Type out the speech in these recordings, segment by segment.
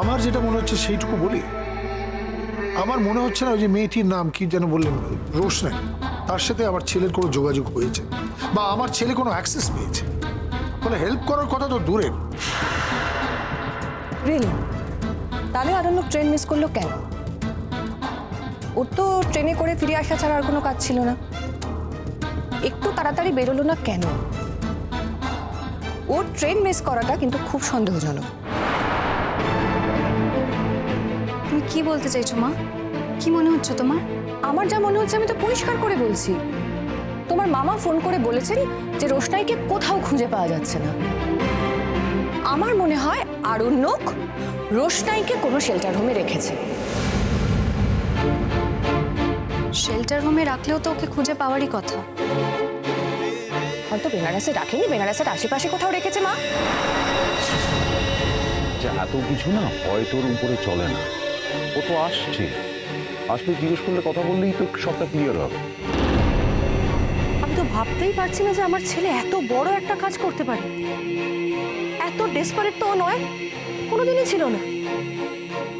আমার যেটা মনে হচ্ছে সেইটুকু বলি। আমার মনে হচ্ছে না ওই যে মেয়েটির নাম কি যেন বললেন, রোশনাই, তার সাথে আমার ছেলের কোনো যোগাযোগ হয়েছে বা আমার ছেলে কোনো অ্যাক্সেস পেয়েছে। ফলে হেল্প করার কথা তো দূরের। রিয়েলি? তাহলে আরণ্যক ট্রেন মিস করলো কেন? ওর তো ট্রেনে করে ফিরে আসা ছাড়া আর কোনো কাজ ছিল না। একটু তাড়াতাড়ি বেরোলো না কেন? ওর ট্রেন মিস করাটা কিন্তু খুব সন্দেহজনক। তুমি কি বলতে চাইছো মা? কি মনে হচ্ছে তোমার? আমার যা মনে হচ্ছে আমি তো পরিষ্কার করে বলছি। তোমার মামা ফোন করে বলেছেন যে রোশনাইকে কোথাও খুঁজে পাওয়া যাচ্ছে না। আমার মনে হয় আরণ্যক রোশনাইকে কোনো শেল্টার হোমে রেখেছে। শেল্টার হোমে রাখলেও তো ওকে খুঁজে পাওয়ারই কথা। হয়তো বেনারসে রাখেনি, বেনারসের আশেপাশে কোথাও রেখেছে মা। যে এত কিছু না হয়তোর উপরে চলে না। ও তো আসছে, আসলে জিজ্ঞেস করলে কথা বললেই তো সবটা ক্লিয়ার হবে। আমি তো ভাবতেই পারছি না যে আমার ছেলে এত বড় একটা কাজ করতে পারে। এত ডেসপারেট তো ও নয়, কোনোদিনই ছিল না।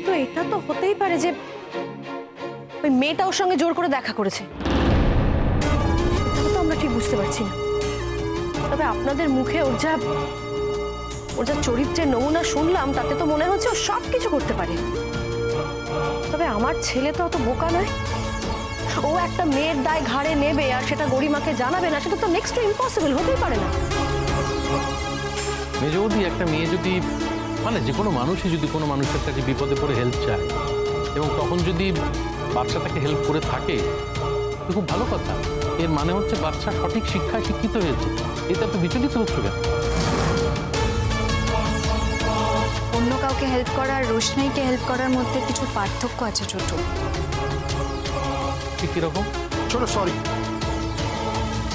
তো এটা তো হতেই পারে যে ওই মেয়েটা ওর সঙ্গে জোর করে দেখা করেছে। এটা তো আমরা ঠিক বুঝতে পারছি না। তবে আপনাদের মুখে ওর যা চরিত্রের নমুনা শুনলাম, তাতে তো মনে হচ্ছে ও সব কিছু করতে পারে। তবে আমার ছেলে তো অত বোকা নয়। ও একটা মেয়ের দায় ঘাড়ে নেবে আর সেটা গরিমাকে জানাবে না, সেটা তো নেক্সট টু ইম্পসিবল, হতেই পারে না। মেজদি, একটা মেয়ে যদি মানে যে কোনো মানুষই যদি কোনো মানুষের কাছে বিপদে পড়ে হেল্প চায় এবং তখন যদি বাচ্চা তাকে হেল্প করে থাকে, তো খুব ভালো কথা। এর মানে হচ্ছে বাচ্চা সঠিক শিক্ষায় শিক্ষিত হয়েছে। এটা তো বিচলিত হচ্ছে কেন? অন্য কাউকে হেল্প করা আর রোশনাইকে হেল্প করার মধ্যে কিছু পার্থক্য আছে ছোট। ঠিক কিরকম? ছোট সরি,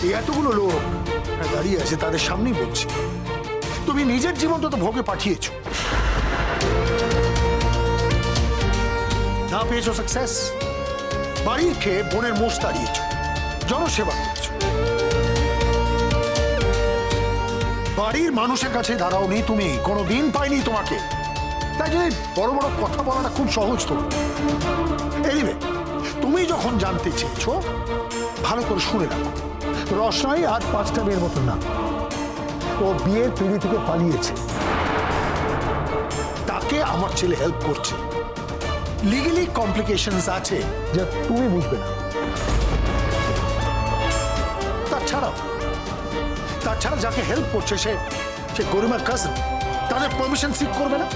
এই এতগুলো লোক দাঁড়িয়ে আছে, তাদের সামনেই বলছি, তুমি নিজের জীবনটা তো ভোগে পাঠিয়েছো, না পেয়েছো সাকসেস। বাড়ির খেয়ে বোনের মোষ তাড়িয়েছো, জনসেবা করেছো, বাড়ির মানুষের কাছে দাঁড়াও নি তুমি, কোনোদিন পাইনি তোমাকে। তাই যদি বড় বড় কথা বলাটা খুব সহজ তো। এনিওয়ে, তুমি যখন জানতে চেয়েছো, ভালো করে শুনে রাখো, রসনাই আর 5টা মেয়ের মতো না। ও বিয়ের পিঁড়ি থেকে পালিয়েছে, তাকে আমার ছেলে হেল্প করছে। লিগালি কমপ্লিকেশনস আছে যা তুমি বুঝবে না। তাছাড়া যাকে হেল্প করছে সে গরিমার কাজিন, তাদের পারমিশন সিক করবে না?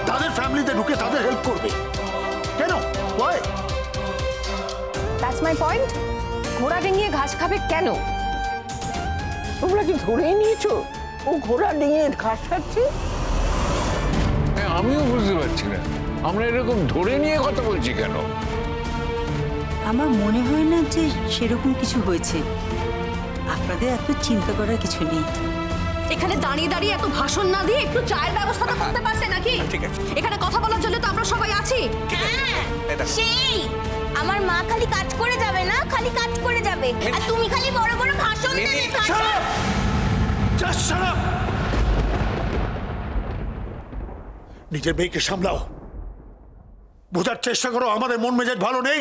তাদের ফ্যামিলিতে ঢুকে তাদের হেল্প করবে কেন? ওয়াই? That's my point. ঘোড়া ডিঙিয়ে ঘাস খাবে কেন? তোমরা কি ধরেই নিয়েছো ও ঘোড়া ডিঙিয়ে ঘাস খাচ্ছে? হ্যাঁ, আমিও বুঝতে পারছি না আমরা এরকম ধরে নিয়ে কথা বলছি কেন। আমার মনে হয় না যে সেরকম কিছু হয়েছে। আপনাদের এত চিন্তা করার কিছু নেই। এখানে দাঁড়িয়ে দাঁড়িয়ে এত ভাষণ না দিয়ে একটু চায়ের ব্যবস্থাটা করতে পারতে নাকি? ঠিক আছে, এখানে কথা বলার জন্য তো আমরা সবাই আছি। সেই আমার মা খালি কাজ করে যাবে না, খালি কাজ করে যাবে, আর তুমি খালি বড় বড় ভাষণ দেবে। নিজের মেয়েকে সামলাও, বোঝার চেষ্টা করো আমাদের মন মেজাজ ভালো নেই।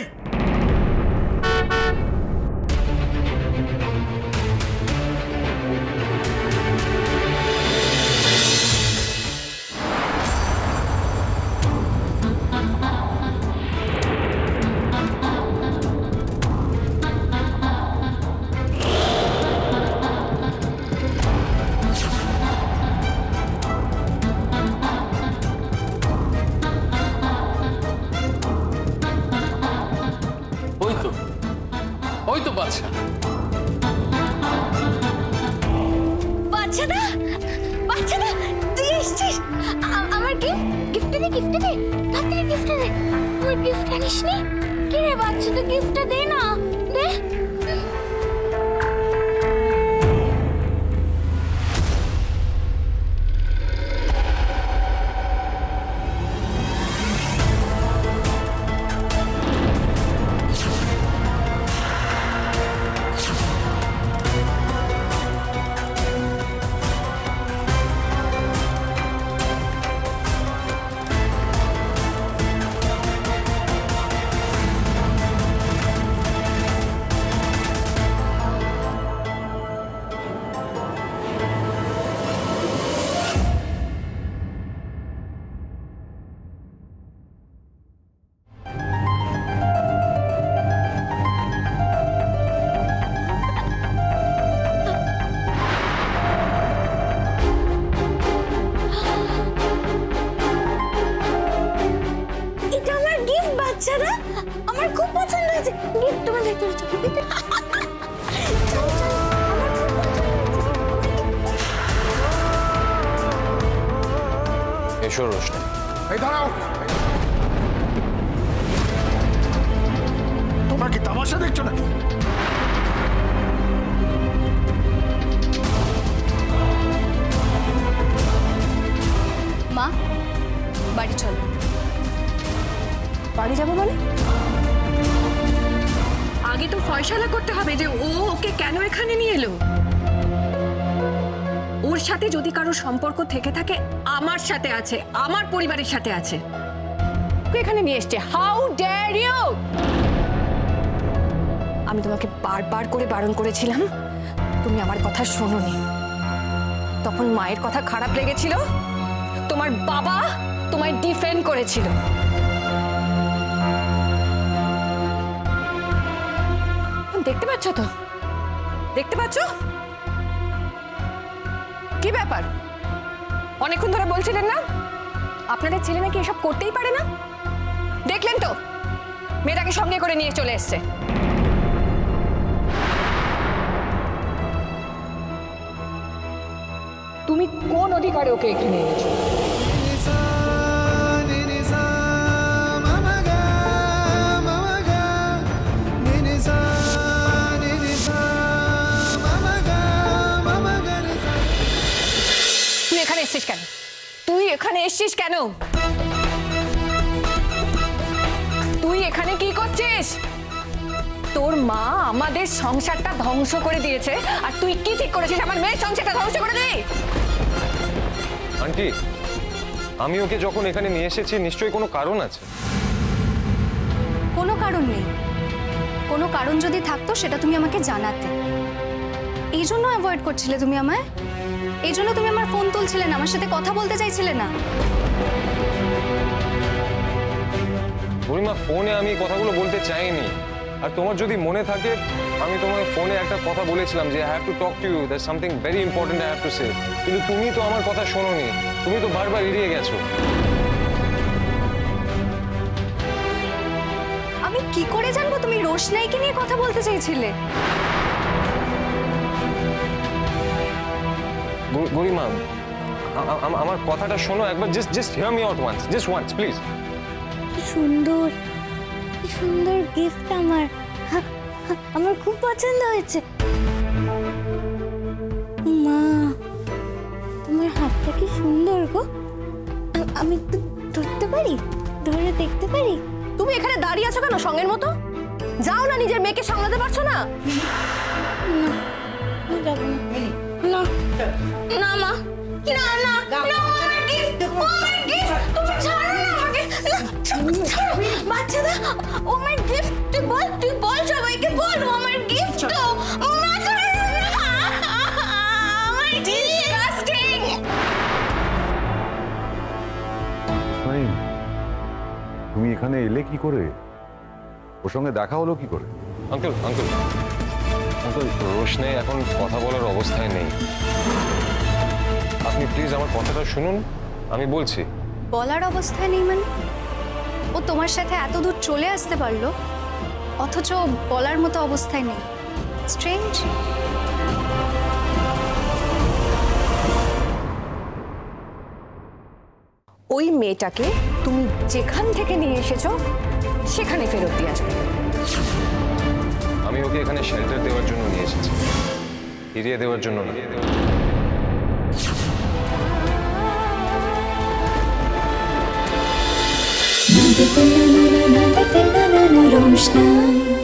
ওই তো বাচ্চা। বাচ্চাটা তুই এসেছিস? আমার গিফট দে, তাড়াতাড়ি গিফট দে। আমার গিফট আনিস নি? কি রে বাচ্চা, তো গিফটটা দে না, দে। ভেতরে চলো ভেতরে চল, চল, আমার খুব পছন্দ হয়েছে। এসো রোশনি। এই দাঁড়াও, তোমরা কি তামাশা দেখছো নাকি? মা বাড়ি চলো। বাড়ি যাবো মানে? আগে তো ফয়সালা করতে হবে যে ও ওকে কেন এখানে নিয়ে এলো। ওর সাথে যদি কারো সম্পর্ক থেকে থাকে, আমার সাথে আছে, আমার পরিবারের সাথে আছে। ওকে এখানে নিয়ে এসছে। How dare you! আমি তোমাকে বারবার করে বারণ করেছিলাম, তুমি আমার কথা শোনোনি। তখন মায়ের কথা খারাপ লেগেছিল, তোমার বাবা তোমায় ডিফেন্ড করেছিল। দেখতে পাচ্ছ তো? দেখতে পাচ্ছ? কি ব্যাপার? অনেকক্ষণ ধরে বলছিলেন না আপনাদের ছেলে নাকি এসব করতেই পারে না? দেখলেন তো মেয়েটাকে সঙ্গে করে নিয়ে চলে এসছে। তুমি কোন অধিকারে ওকে এখানে এনেছো? তুই এখানে এসছিস কেন? তুই এখানে এসছিস কেন? তুই এখানে কি করছিস? তোর মা আমাদের সংসারটা ধ্বংস করে দিয়েছে, আর তুই কি ঠিক করেছিস আমার মেয়ের সংসারটা ধ্বংস করে দিই? আন্টি, আমি ওকে যখন এখানে নিয়ে এসেছি নিশ্চয়ই কোনো কারণ আছে। কোনো কারণ নেই। কোনো কারণ যদি থাকতো সেটা তুমি আমাকে জানাতে। এই জন্য অ্যাভয়েড করছিলে তুমি আমায়? এই জন্য তুমি আমার ফোন তুলছিলে না, আমার সাথে কথা বলতে চাইছিলে না? বুড়িমা, ফোনে আমি কথাগুলো বলতে চাইনি। আর তোমার যদি মনে থাকে, আমি তোমাকে ফোনে একটা কথা বলেছিলাম যে I have to talk to you, that's something very important I have to say. কিন্তু তুমি তো আমার কথা শোনোনি, তুমি তো বারবার এড়িয়ে গেছো। আমি কি করে জানবো তুমি রোশনাইকে নিয়ে কথা বলতে চাইছিলে? বুড়িমা, আমার কথাটা শোনো একবার, just hear me out once, just once please. কি সুন্দর, কি সুন্দর গিফট আমার। আমার খুব পছন্দ হয়েছে। মা, তোমার হাতটা কি সুন্দর গো। আমি একটু ধরতে পারি? ধরে দেখতে পারি? তুমি এখানে দাঁড়িয়ে আছো কেন সঙ্গের মতো? যাও না, নিজের মেয়েকে সামলাতে পারছো না? আমি যাবো না। না মা, না না না, আমার গিফট, আমার গিফট, তুমি ছাড়ো না আমাকে। ছাড়ো বাচ্চাদা, ও আমার গিফট। তুই বল সবাইকে, বল ও আমার গিফট। মা ছাড়ো না, আমার ডিসগাস্টিং। তুমি এখানে এলে কি করে? ওর সঙ্গে দেখা হলো কি করে? আঙ্কেল, রোশনি এখন কথা বলার অবস্থায় নেই। আপনি প্লিজ আমার কথাটা শুনুন, আমি বলছি। বলার অবস্থায় নেই মানে? ও তোমার সাথে এত দূর চলে আসতে পারলো, অথচ বলার মতো অবস্থায় নেই। স্ট্রেঞ্জ। ওই মেয়েটাকে তুমি যেখান থেকে নিয়ে এসেছো সেখানে ফেরত দিয়ে আসবে। আমি ওকে এখানে শেল্টার দেওয়ার জন্য নিয়ে এসেছি, ফিরিয়ে দেওয়ার জন্য না। रोशनाई।